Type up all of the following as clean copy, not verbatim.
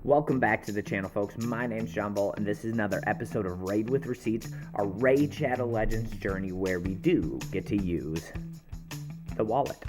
Welcome back to the channel, folks. My name's John Bull, and this is another episode of Raid with Receipts, a Raid Shadow Legends journey where we do get to use the wallet.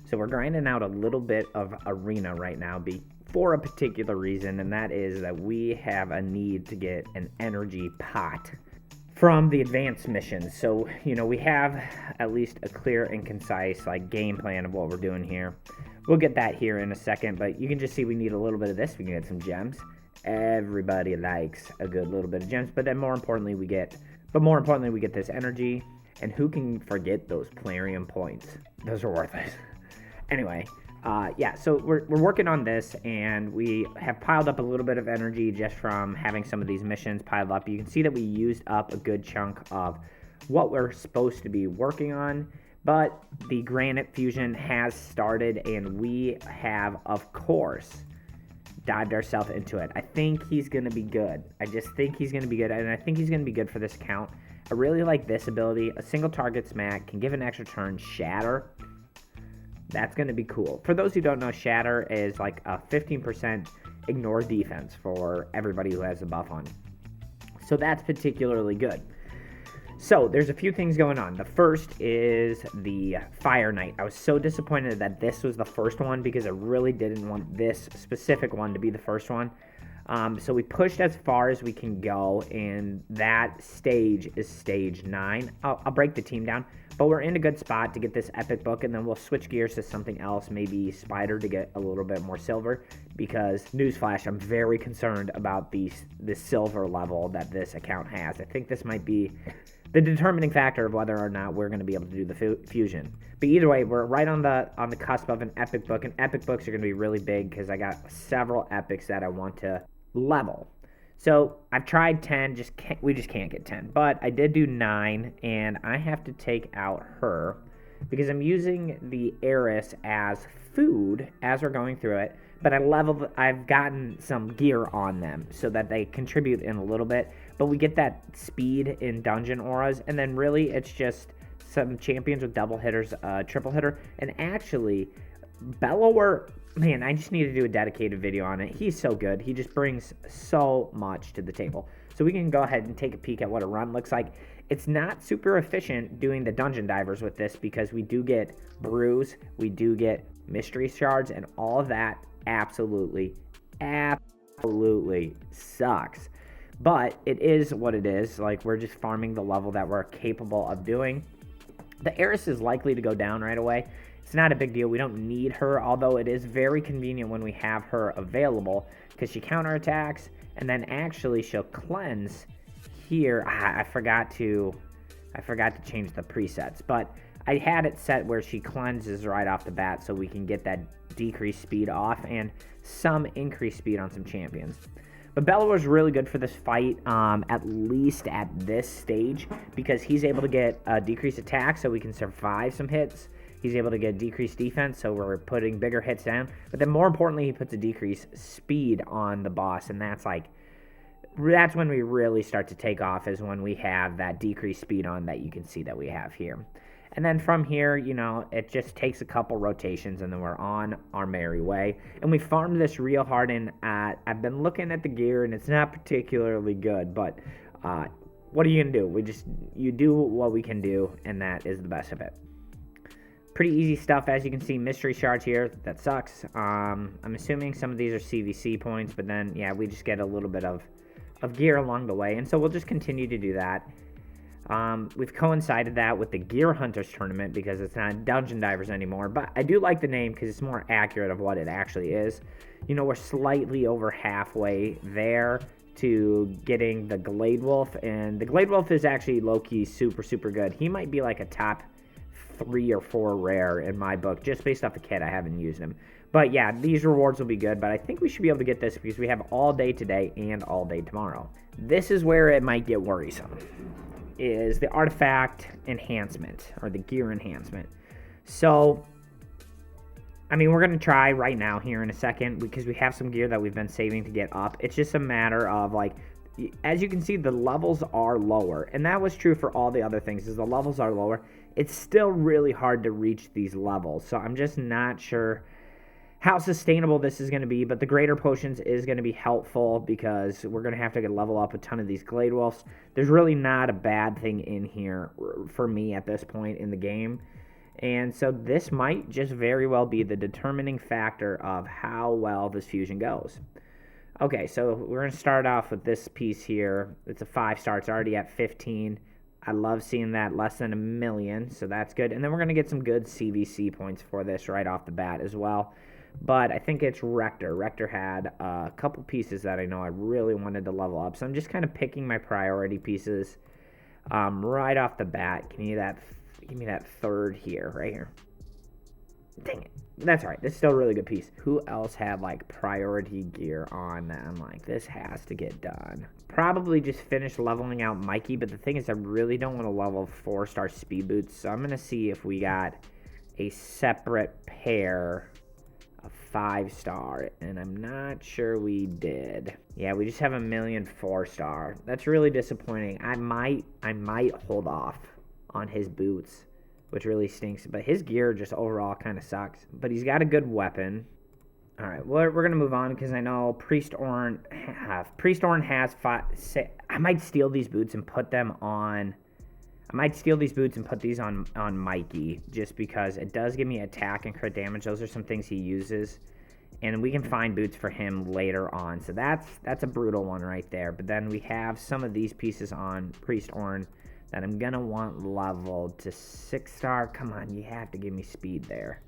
So we're grinding out a little bit of arena right now for a particular reason, and that is that we have a need to get an energy pot from the advanced missions. So, we have at least a clear and concise game plan of what we're doing here. We'll get that here in a second, but you can just see we need a little bit of this. We can get some gems. Everybody likes a good little bit of gems, but then more importantly we get this energy. And who can forget those Plarium points? Those are worth it. Anyway, so we're working on this, and we have piled up a little bit of energy just from having some of these missions piled up. You can see that we used up a good chunk of what we're supposed to be working on. But the Granyt Fusion has started, and we have, of course, dived ourselves into it. I think he's going to be good. I just think he's going to be good, and I think he's going to be good for this account. I really like this ability. A single target smack can give an extra turn. Shatter. That's going to be cool. For those who don't know, Shatter is like a 15% ignore defense for everybody who has the buff on. So that's particularly good. So, there's a few things going on. The first is the Fire Knight. I was so disappointed that this was the first one because I really didn't want this specific one to be the first one. So we pushed as far as we can go, and that stage is stage 9. I'll break the team down, but we're in a good spot to get this epic book, and then we'll switch gears to something else, maybe Spider, to get a little bit more silver, because, newsflash, I'm very concerned about the silver level that this account has. I think this might be the determining factor of whether or not we're going to be able to do the fusion. But either way, we're right on the cusp of an epic book, and epic books are going to be really big because I got several epics that I want to level. So I've tried 10, we just can't get 10. But I did do 9, and I have to take out her because I'm using the Heiress as food as we're going through it. But I've gotten some gear on them so that they contribute in a little bit. But we get that speed in dungeon auras, and then really it's just some champions with double hitters, triple hitter, and actually Bellower. Man, I just need to do a dedicated video on it. He's so good. He just brings so much to the table. So we can go ahead and take a peek at what a run looks like. It's not super efficient doing the dungeon divers with this because we do get brews, we do get mystery shards, and all of that absolutely sucks. But it is what it is. We're just farming the level that we're capable of doing. The Heiress is likely to go down right away. It's not a big deal. We don't need her, although it is very convenient when we have her available because she counterattacks, and then actually she'll cleanse here. I forgot to change the presets, but I had it set where she cleanses right off the bat so we can get that decreased speed off and some increased speed on some champions. But Bellower is really good for this fight, at least at this stage, because he's able to get a decreased attack so we can survive some hits. He's able to get decreased defense, so we're putting bigger hits down. But then more importantly, he puts a decreased speed on the boss, and that's when we really start to take off, is when we have that decreased speed on that you can see that we have here. And then from here, it just takes a couple rotations, and then we're on our merry way. And we farmed this real hard, and I've been looking at the gear, and it's not particularly good, but what are you going to do? You do what we can do, and that is the best of it. Pretty easy stuff, as you can see. Mystery shards here. That sucks. I'm assuming some of these are CVC points, but then, yeah, we just get a little bit of gear along the way, and so we'll just continue to do that. We've coincided that with the Gear Hunters tournament because it's not Dungeon Divers anymore, but I do like the name because it's more accurate of what it actually is. We're slightly over halfway there to getting the Glade Wolf, and the Glade Wolf is actually low-key super, super good. He might be like a top 3 or 4 rare in my book, just based off the kit. I haven't used him. But yeah, these rewards will be good, but I think we should be able to get this because we have all day today and all day tomorrow. This is where it might get worrisome, is the artifact enhancement, or the gear enhancement. So, we're going to try right now here in a second because we have some gear that we've been saving to get up. It's just a matter of, as you can see, the levels are lower, and that was true for all the other things. As the levels are lower, it's still really hard to reach these levels, so I'm just not sure how sustainable this is going to be, but the greater potions is going to be helpful because we're going to have to level up a ton of these Glade Wolves. There's really not a bad thing in here for me at this point in the game. And so this might just very well be the determining factor of how well this fusion goes. Okay, so we're going to start off with this piece here. It's a 5-star. It's already at 15. I love seeing that, less than 1 million, so that's good. And then we're going to get some good CVC points for this right off the bat as well. But I think it's Rector. Rector had a couple pieces that I know I really wanted to level up. So I'm just kind of picking my priority pieces right off the bat. Give me that third here, right here. Dang it. That's all right. This is still a really good piece. Who else had, like, priority gear on that? I'm like, this has to get done. Probably just finish leveling out Mikey, but the thing is I really don't want to level 4-star speed boots. So I'm going to see if we got a separate pair a 5-star, and I'm not sure we did. Yeah, we just have 1 million 4-star. That's really disappointing. I might hold off on his boots, which really stinks, but his gear just overall kind of sucks. But he's got a good weapon. All right, well, we're gonna move on because I know Priest Orn has 5. I might steal these boots and put them on. I might steal these boots and put these on Mikey, just because it does give me attack and crit damage. Those are some things he uses, and we can find boots for him later on. So that's a brutal one right there. But then we have some of these pieces on Priest Orn that I'm gonna want leveled to 6-star. Come on, you have to give me speed there.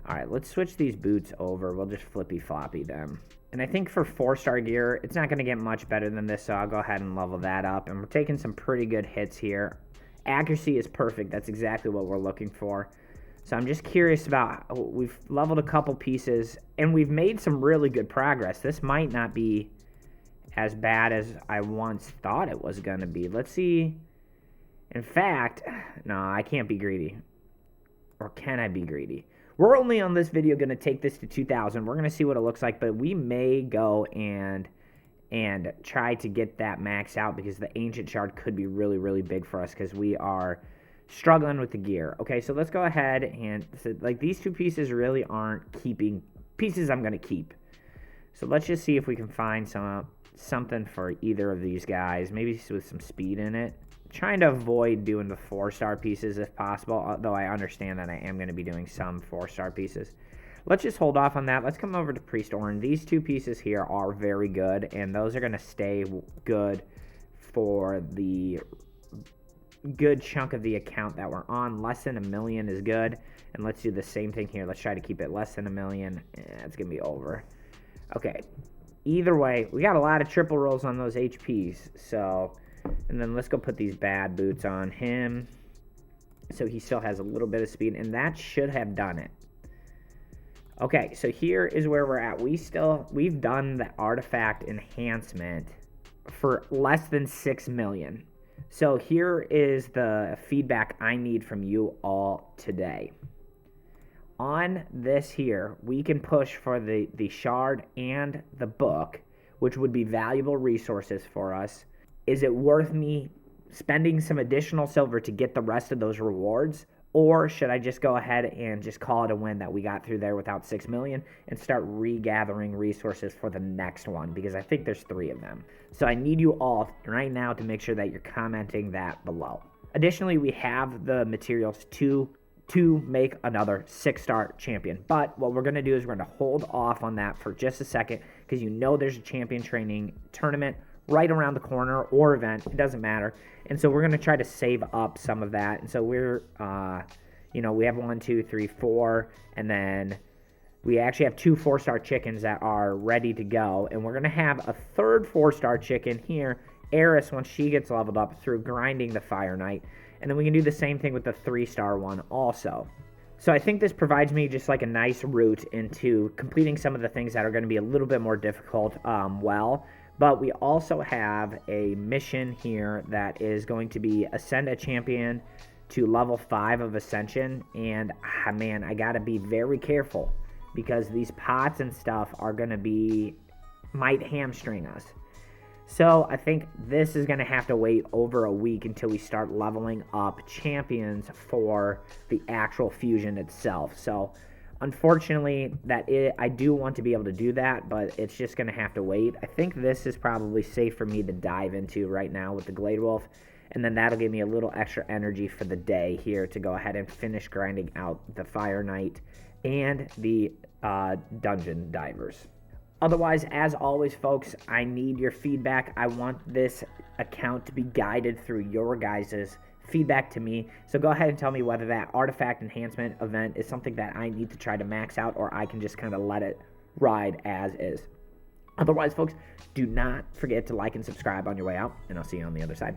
All right, let's switch these boots over. We'll just flippy-floppy them. And I think for 4-star gear, it's not gonna get much better than this, so I'll go ahead and level that up. And we're taking some pretty good hits here. Accuracy is perfect. That's exactly what we're looking for. So I'm just curious about, we've leveled a couple pieces, and we've made some really good progress. This might not be as bad as I once thought it was going to be. Let's see. In fact, no, I can't be greedy. Or can I be greedy? We're only on this video going to take this to 2,000. We're going to see what it looks like, but we may go and try to get that max out because the Ancient Shard could be really, really big for us because we are struggling with the gear. Okay, so let's go ahead and, like, these two pieces really aren't keeping pieces I'm going to keep. So let's just see if we can find something for either of these guys, maybe with some speed in it. Trying to avoid doing the 4-star pieces if possible, although I understand that I am going to be doing some 4-star pieces. Let's just hold off on that. Let's come over to Priest Orn. These two pieces here are very good, and those are going to stay good for the good chunk of the account that we're on. Less than 1 million is good, and let's do the same thing here. Let's try to keep it less than 1 million. It's going to be over. Okay. Either way, we got a lot of triple rolls on those HPs, so... And then let's go put these bad boots on him so he still has a little bit of speed, and that should have done it. Okay, so here is where we're at. We've done the artifact enhancement for less than 6 million. So here is the feedback I need from you all today. On this here, we can push for the shard and the book, which would be valuable resources for us. Is it worth me spending some additional silver to get the rest of those rewards? Or should I just go ahead and just call it a win that we got through there without 6 million and start regathering resources for the next one? Because I think there's 3 of them. So I need you all right now to make sure that you're commenting that below. Additionally, we have the materials to make another 6-star champion. But what we're going to do is we're going to hold off on that for just a second because you know there's a champion training tournament right around the corner, or event, it doesn't matter. And so we're going to try to save up some of that. And so we're, we have 1, 2, 3, 4, and then we actually have 2 4-star chickens that are ready to go. And we're going to have a third 4-star chicken here, Eris, once she gets leveled up through grinding the Fire Knight. And then we can do the same thing with the 3-star one also. So I think this provides me just like a nice route into completing some of the things that are going to be a little bit more difficult, But we also have a mission here that is going to be ascend a champion to level 5 of Ascension. And, man, I got to be very careful because these pots and stuff are going to might hamstring us. So I think this is going to have to wait over a week until we start leveling up champions for the actual fusion itself. So Unfortunately, I do want to be able to do that, but it's just going to have to wait. I think this is probably safe for me to dive into right now with the Glade Wolf, and then that'll give me a little extra energy for the day here to go ahead and finish grinding out the Fire Knight and the Dungeon Divers. Otherwise, as always, folks, I need your feedback. I want this account to be guided through your guys' feedback to me. So go ahead and tell me whether that artifact enhancement event is something that I need to try to max out, or I can just kind of let it ride as is. Otherwise, folks, do not forget to like and subscribe on your way out, and I'll see you on the other side.